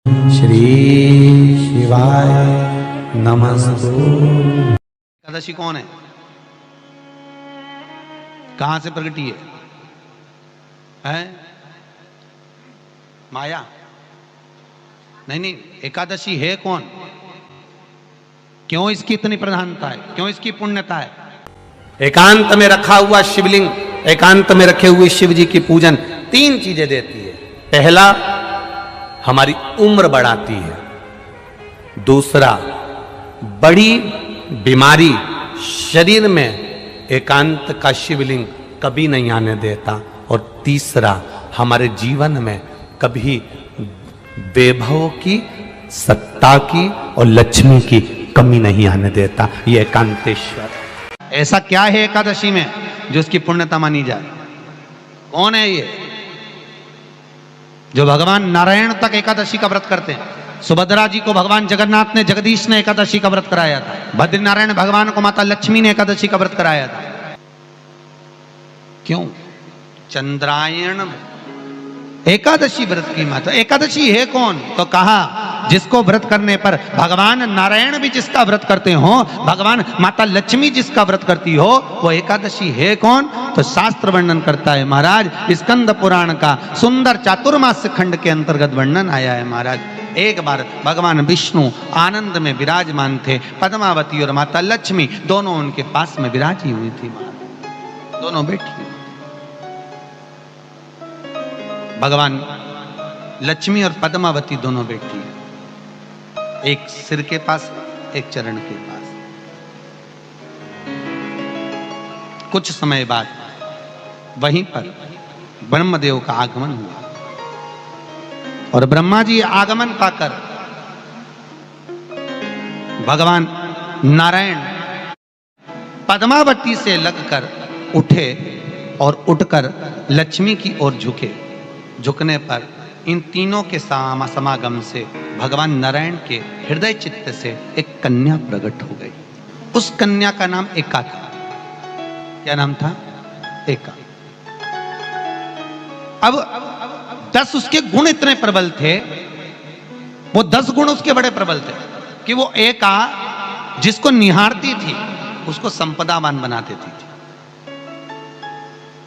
श्री शिवाय नमस्तु। एकादशी कौन है, कहां से प्रगटी है? माया? नहीं, एकादशी है कौन? क्यों इसकी इतनी प्रधानता है, क्यों इसकी पुण्यता है? एकांत में रखा हुआ शिवलिंग, एकांत में रखे हुए शिव जी की पूजन तीन चीजें देती है। पहला, हमारी उम्र बढ़ाती है। दूसरा, बड़ी बीमारी शरीर में एकांत का शिवलिंग कभी नहीं आने देता। और तीसरा, हमारे जीवन में कभी वैभव की, सत्ता की और लक्ष्मी की कमी नहीं आने देता। ये एकांतेश्वर। ऐसा क्या है एकादशी में जो इसकी पुण्यता मानी जाए? कौन है ये जो भगवान नारायण तक एकादशी का व्रत करते हैं? सुभद्रा जी को भगवान जगन्नाथ ने, जगदीश ने एकादशी का व्रत कराया था। भद्र नारायण भगवान को माता लक्ष्मी ने एकादशी का व्रत कराया था। क्यों? चंद्रायण एकादशी व्रत की माता। एकादशी है कौन? तो कहा जिसको व्रत करने पर भगवान नारायण भी जिसका व्रत करते हो, भगवान माता लक्ष्मी जिसका व्रत करती हो, वो एकादशी है कौन? तो शास्त्र वर्णन करता है महाराज। स्कंद पुराण का सुंदर चातुर्मास्य खंड के अंतर्गत वर्णन आया है महाराज। एक बार भगवान विष्णु आनंद में विराजमान थे। पद्मावती और माता लक्ष्मी दोनों उनके पास में विराजी हुई थी महाराज, दोनों बैठी। भगवान लक्ष्मी और पद्मावती दोनों बैठी, एक सिर के पास, एक चरण के पास। कुछ समय बाद वहीं पर ब्रह्मदेव का आगमन हुआ और ब्रह्मा जी आगमन पाकर भगवान नारायण पद्मावती से लगकर उठे और उठकर लक्ष्मी की ओर झुके। झुकने पर इन तीनों के समागम से भगवान नारायण के हृदय चित्त से एक कन्या प्रकट हो गई। उस कन्या का नाम एका था। क्या नाम था? एका। अब 10 उसके गुण इतने प्रबल थे, वो 10 गुण उसके बड़े प्रबल थे कि वो एका जिसको निहारती थी उसको संपदावान बना देती थी।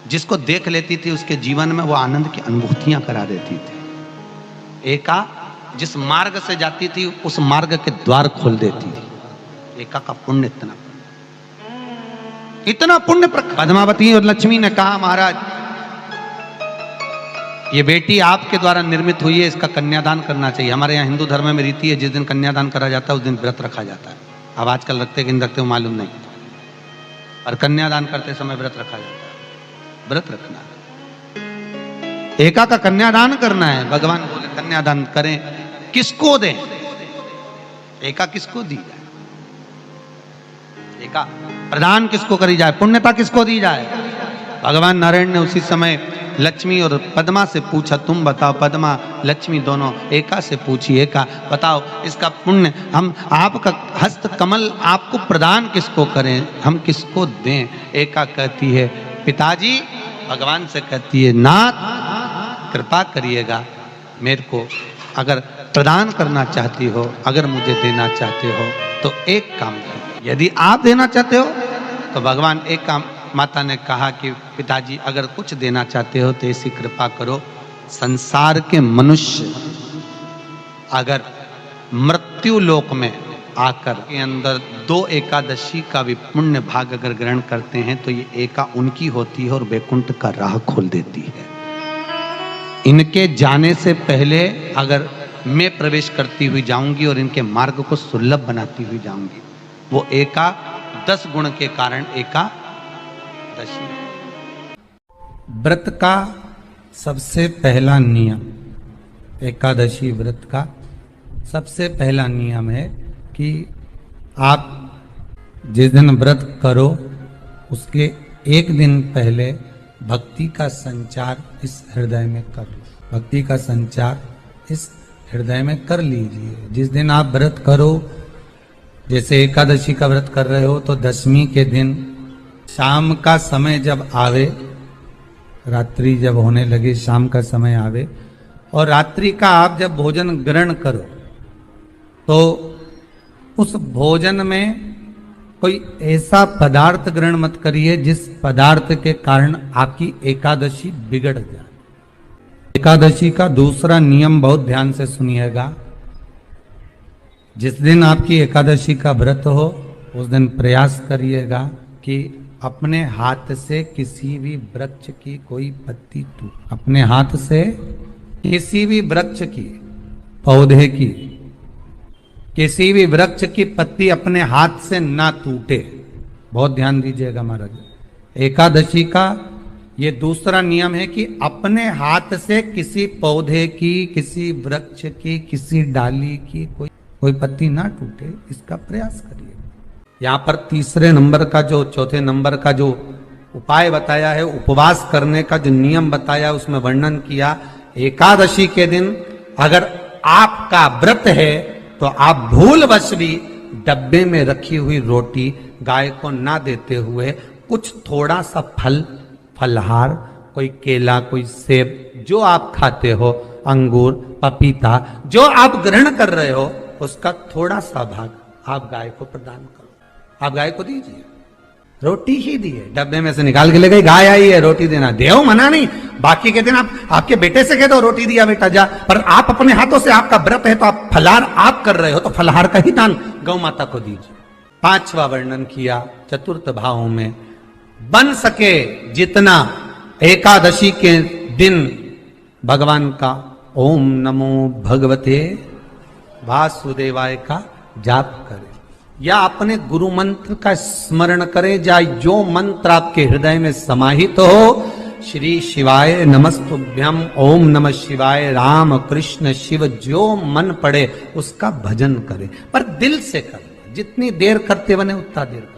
जिसको देख लेती थी उसके जीवन में वो आनंद की अनुभूतियां करा देती थी। एका जिस मार्ग से जाती थी उस मार्ग के द्वार खोल देती थी। एका का पुण्य इतना पुण्य। पद्मावती और लक्ष्मी ने कहा महाराज ये बेटी आपके द्वारा निर्मित हुई है, इसका कन्यादान करना चाहिए। हमारे यहाँ हिंदू धर्म में रीति है, जिस दिन कन्यादान करा जाता है उस दिन व्रत रखा जाता है। अब आजकल रखते कि नहीं रखते हो मालूम नहीं, और कन्यादान करते समय व्रत रखा जाता है। व्रत रखना, एका का कन्यादान करना है। भगवान बोले कन्यादान करें, किसको दें? एका किसको दी जाए? एका प्रदान किसको करी जाए? पुण्यता किसको दी जाए? भगवान नारायण ने उसी समय लक्ष्मी और पद्मा से पूछा, तुम बताओ। पद्मा लक्ष्मी दोनों एका से पूछी, एका बताओ इसका पुण्य, हम आपका हस्त कमल आपको प्रदान किसको करें, हम किसको दें? एका कहती है पिताजी। भगवान से कहती है नाथ कृपा करिएगा, मेरे को अगर प्रदान करना चाहती हो, अगर मुझे देना चाहते हो तो एक काम करो। यदि आप देना चाहते हो तो भगवान एक काम, माता ने कहा कि पिताजी अगर कुछ देना चाहते हो तो ऐसी कृपा करो, संसार के मनुष्य अगर मृत्यु लोक में आकर के अंदर 2 एकादशी का भी पुण्य भाग अगर ग्रहण करते हैं तो ये एका उनकी होती है और वैकुंठ का राह खोल देती है। इनके जाने से पहले अगर मैं प्रवेश करती हुई जाऊंगी और इनके मार्ग को सुलभ बनाती हुई जाऊंगी। वो एका 10 गुण के कारण एकादशी। व्रत का सबसे पहला नियम, एकादशी व्रत का सबसे पहला नियम है कि आप जिस दिन व्रत करो उसके एक दिन पहले भक्ति का संचार इस हृदय में कर लो। भक्ति का संचार इस हृदय में कर लीजिए। जिस दिन आप व्रत करो, जैसे एकादशी का व्रत कर रहे हो तो दशमी के दिन शाम का समय जब आवे, रात्रि जब होने लगे, शाम का समय आवे और रात्रि का आप जब भोजन ग्रहण करो तो उस भोजन में कोई ऐसा पदार्थ ग्रहण मत करिए जिस पदार्थ के कारण आपकी एकादशी बिगड़ जाए। एकादशी का दूसरा नियम बहुत ध्यान से सुनिएगा। जिस दिन आपकी एकादशी का व्रत हो उस दिन प्रयास करिएगा कि अपने हाथ से किसी भी वृक्ष की कोई पत्ती अपने हाथ से किसी भी वृक्ष की, पौधे की, किसी भी वृक्ष की पत्ती अपने हाथ से ना टूटे। बहुत ध्यान दीजिएगा महाराज। एकादशी का ये दूसरा नियम है कि अपने हाथ से किसी पौधे की, किसी वृक्ष की, किसी डाली की कोई पत्ती ना टूटे, इसका प्रयास करिए। यहाँ पर तीसरे नंबर का जो, चौथे नंबर का जो उपाय बताया है, उपवास करने का जो नियम बताया, उसमें वर्णन किया एकादशी के दिन अगर आपका व्रत है तो आप भूलवश भी डब्बे में रखी हुई रोटी गाय को ना देते हुए कुछ थोड़ा सा फलहार, कोई केला, कोई सेब, जो आप खाते हो, अंगूर, पपीता, जो आप ग्रहण कर रहे हो, उसका थोड़ा सा भाग आप गाय को प्रदान करो। आप गाय को दीजिए, रोटी ही दिए, डब्बे में से निकाल के ले गई, गाय आई है रोटी देना, देव मना नहीं। बाकी के दिन आप आपके बेटे से कह दो रोटी दिया बेटा जा, पर आप अपने हाथों से, आपका व्रत है तो आप फलाहार आप कर रहे हो तो फलाहार का ही दान गौ माता को दीजिए। पांचवा वर्णन किया चतुर्थ भाव में, बन सके जितना एकादशी के दिन भगवान का ओम नमो भगवते वासुदेवाय का जाप करें या अपने गुरु मंत्र का स्मरण करें, या जो मंत्र आपके हृदय में समाहित हो, श्री शिवाय नमस्तुभ्यम, ओम नमः शिवाय, राम कृष्ण शिव, जो मन पड़े उसका भजन करें, पर दिल से करें। जितनी देर करते बने उतना देर करें।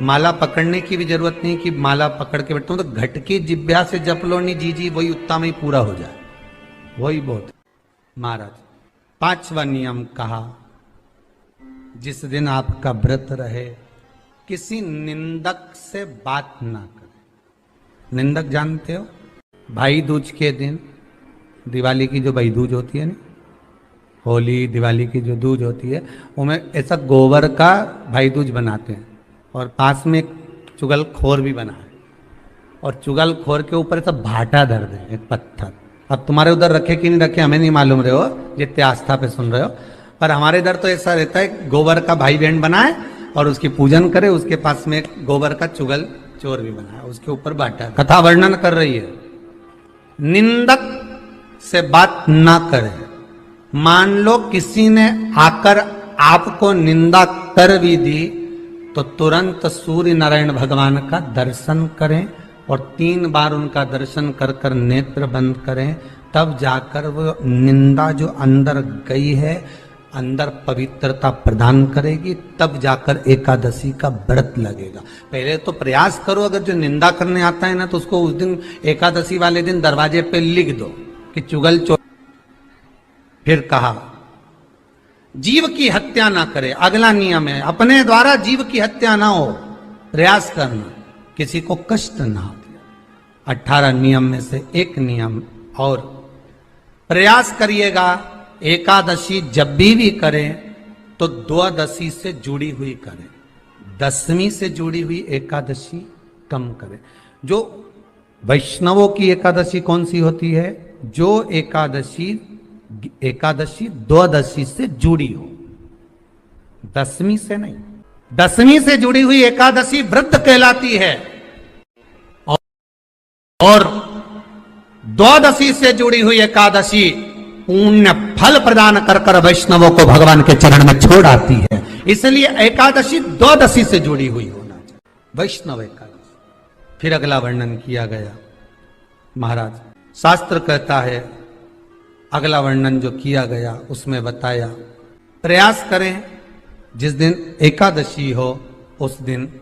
माला पकड़ने की भी जरूरत नहीं कि माला पकड़ के बैठता हूं तो घटकी जिब्या से जप लो नहीं जी वही उत्ता में ही पूरा हो जाए, वही बहुत। महाराज पांचवा नियम कहा, जिस दिन आपका व्रत रहे किसी निंदक से बात ना करें। निंदक जानते हो, भाई दूज के दिन, दिवाली की जो भाई दूज होती है ना, होली दिवाली की जो दूज होती है, उनमें ऐसा गोबर का भाई दूज बनाते हैं और पास में एक चुगलखोर भी बना है और चुगलखोर के ऊपर ऐसा भाटा धर दे, एक पत्थर। अब तुम्हारे उधर रखे कि नहीं रखे हमें नहीं मालूम रहे हो, जितने आस्था पे सुन रहे हो, पर हमारे इधर तो ऐसा रहता है, गोबर का भाई बहन बनाए और उसकी पूजन करे, उसके पास में एक गोबर का चुगल चोर भी बनाया, उसके ऊपर बांटा। कथा वर्णन कर रही है, निंदक से बात ना करें। मान लो किसी ने आकर आपको निंदा कर भी दी तो तुरंत सूर्य नारायण भगवान का दर्शन करें और 3 बार उनका दर्शन कर कर नेत्र बंद करें, तब जाकर वो निंदा जो अंदर गई है, अंदर पवित्रता प्रदान करेगी, तब जाकर एकादशी का व्रत लगेगा। पहले तो प्रयास करो, अगर जो निंदा करने आता है ना तो उसको उस दिन एकादशी वाले दिन दरवाजे पे लिख दो कि चुगल चोर। फिर कहा जीव की हत्या ना करे, अगला नियम है, अपने द्वारा जीव की हत्या ना हो, प्रयास करना, किसी को कष्ट ना हो। 18 नियम में से एक नियम और, प्रयास करिएगा एकादशी जब भी करें तो द्वादशी से जुड़ी हुई करें, दशमी से जुड़ी हुई एकादशी कम करें। जो वैष्णवों की एकादशी कौन सी होती है? जो एकादशी द्वादशी से जुड़ी हो, दशमी से नहीं। दशमी से जुड़ी हुई एकादशी व्रत कहलाती है और द्वादशी से जुड़ी हुई एकादशी पुण्य फल प्रदान कर कर वैष्णवों को भगवान के चरण में छोड़ आती है। इसलिए एकादशी द्वादशी से जुड़ी हुई होना चाहिए, वैष्णव एकादशी। फिर अगला वर्णन किया गया, महाराज शास्त्र कहता है, अगला वर्णन जो किया गया उसमें बताया, प्रयास करें जिस दिन एकादशी हो उस दिन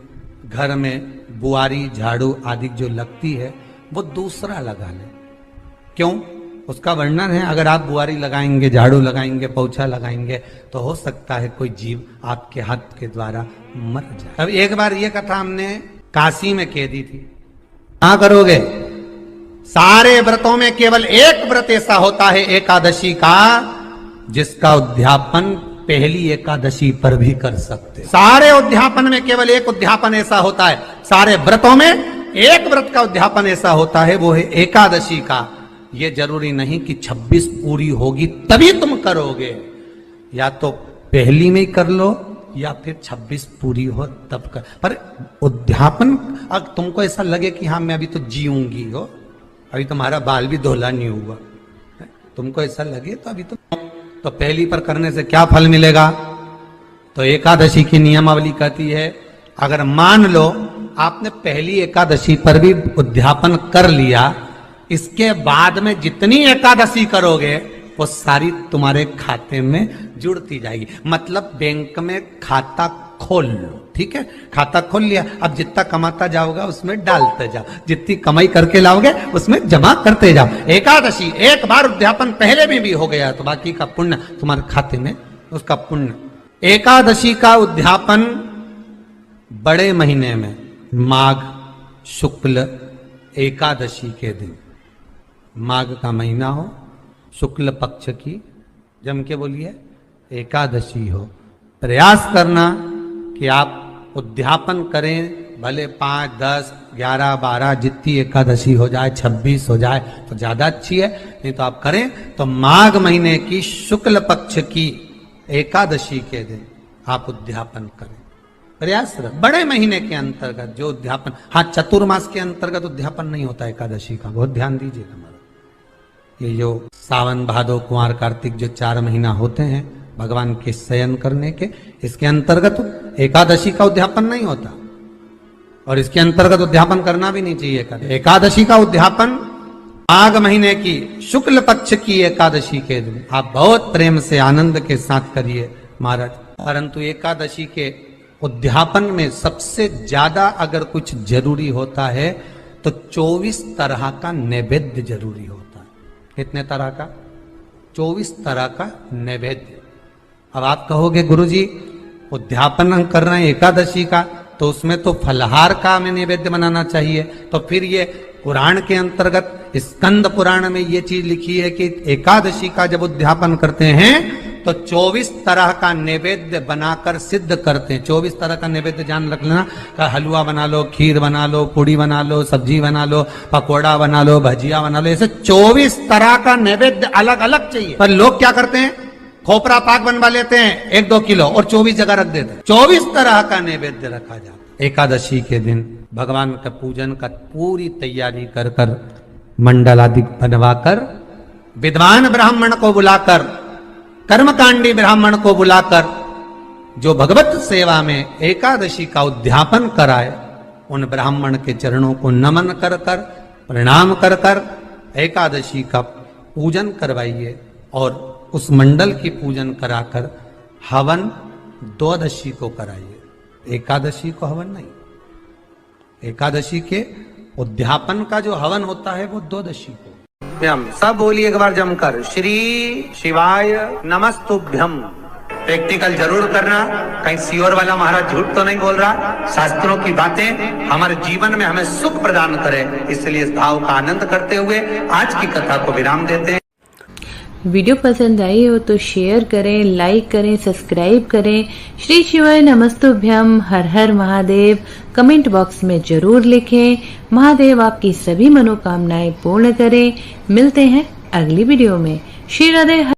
घर में बुआरी झाड़ू आदि जो लगती है वो दूसरा लगा लें। क्यों? उसका वर्णन है, अगर आप बुआरी लगाएंगे, झाड़ू लगाएंगे, पोछा लगाएंगे तो हो सकता है कोई जीव आपके हाथ के द्वारा मर जाए। अब एक बार ये कथा हमने काशी में कह दी थी, कहाँ करोगे? सारे व्रतों में केवल एक व्रत ऐसा होता है एकादशी का, जिसका उद्यापन पहली एकादशी पर भी कर सकते। सारे उद्यापन में केवल एक उद्यापन ऐसा होता है, सारे व्रतों में एक व्रत का उद्यापन ऐसा होता है, वो है एकादशी का। ये जरूरी नहीं कि 26 पूरी होगी तभी तुम करोगे, या तो पहली में ही कर लो या फिर 26 पूरी हो तब कर। पर उद्यापन, अगर तुमको ऐसा लगे कि हाँ मैं अभी तो जीऊंगी हो, अभी तुम्हारा बाल भी धोला नहीं हुआ, तुमको ऐसा लगे तो अभी तो पहली पर करने से क्या फल मिलेगा? तो एकादशी की नियमावली कहती है, अगर मान लो आपने पहली एकादशी पर भी उद्यापन कर लिया, इसके बाद में जितनी एकादशी करोगे वो सारी तुम्हारे खाते में जुड़ती जाएगी। मतलब बैंक में खाता खोल लो, ठीक है, खाता खोल लिया, अब जितना कमाता जाओगा उसमें डालते जाओ, जितनी कमाई करके लाओगे उसमें जमा करते जाओ। एकादशी एक बार उद्यापन पहले में भी हो गया तो बाकी का पुण्य तुम्हारे खाते में, उसका पुण्य। एकादशी का उद्यापन बड़े महीने में माघ शुक्ल एकादशी के दिन, माघ का महीना हो, शुक्ल पक्ष की, जम के बोलिए, एकादशी हो, प्रयास करना कि आप उद्यापन करें, भले 5, 10, 11, 12 जितनी एकादशी हो जाए, 26 हो जाए तो ज्यादा अच्छी है, नहीं तो आप करें तो माघ महीने की शुक्ल पक्ष की एकादशी के दिन आप उद्यापन करें। प्रयास रख, बड़े महीने के अंतर्गत जो उद्यापन, हाँ चतुर्मास के अंतर्गत उद्यापन नहीं होता एकादशी का, बहुत ध्यान दीजिएगा। ये जो सावन भादो कुंवर कार्तिक जो 4 महीना होते हैं भगवान के शयन करने के, इसके अंतर्गत एकादशी का उद्यापन नहीं होता, और इसके अंतर्गत उद्यापन करना भी नहीं चाहिए। एकादशी का उद्यापन माघ महीने की शुक्ल पक्ष की एकादशी के दिन आप बहुत प्रेम से आनंद के साथ करिए महाराज। परंतु एकादशी के उद्यापन में सबसे ज्यादा अगर कुछ जरूरी होता है तो 24 तरह का नैवेद्य जरूरी होता है। कितने तरह का? 24 तरह का नैवेद्य। अब आप कहोगे गुरुजी उद्यापन हम कर रहे हैं एकादशी का, तो उसमें तो फलहार का हमें नैवेद्य बनाना चाहिए। तो फिर ये पुराण के अंतर्गत स्कंद पुराण में ये चीज लिखी है कि एकादशी का जब उद्यापन करते हैं तो 24 तरह का नैवेद्य बनाकर सिद्ध करते हैं। 24 तरह का नैवेद्य जान रख लेना, का हलवा बना लो, खीर बना लो, पूड़ी बना लो, सब्जी बना लो, पकोड़ा बना लो, भजिया बना लो, ऐसे 24 तरह का नैवेद्य अलग अलग चाहिए। पर लोग क्या करते हैं, खोपरा पाक बनवा लेते हैं 1-2 किलो और 24 जगह रख देते हैं। 24 तरह का नैवेद्य रखा जाता है। एकादशी के दिन भगवान का पूजन का पूरी तैयारी कर कर, मंडल आदि बनवाकर, विद्वान ब्राह्मण को बुलाकर, कर्मकांडी ब्राह्मण को बुलाकर, जो भगवत सेवा में एकादशी का उद्यापन कराए, उन ब्राह्मण के चरणों को नमन कर कर, प्रणाम कर कर एकादशी का पूजन करवाइए। और उस मंडल की पूजन कराकर हवन द्वादशी को कराइए, एकादशी को हवन नहीं। एकादशी के उद्यापन का जो हवन होता है वो द्वादशी को। सब बोलिए एक बार जमकर, श्री शिवाय नमस्तुभ्यम। प्रैक्टिकल जरूर करना, कहीं सियोर वाला महाराज झूठ तो नहीं बोल रहा। शास्त्रों की बातें हमारे जीवन में हमें सुख प्रदान करे, इसलिए इस भाव का आनंद करते हुए आज की कथा को विराम देते हैं। वीडियो पसंद आई हो तो शेयर करें, लाइक करें, सब्सक्राइब करें। श्री शिवाय नमस्तुभ्यम, हर हर महादेव कमेंट बॉक्स में जरूर लिखें। महादेव आपकी सभी मनोकामनाएं पूर्ण करें। मिलते हैं अगली वीडियो में। श्री राधे।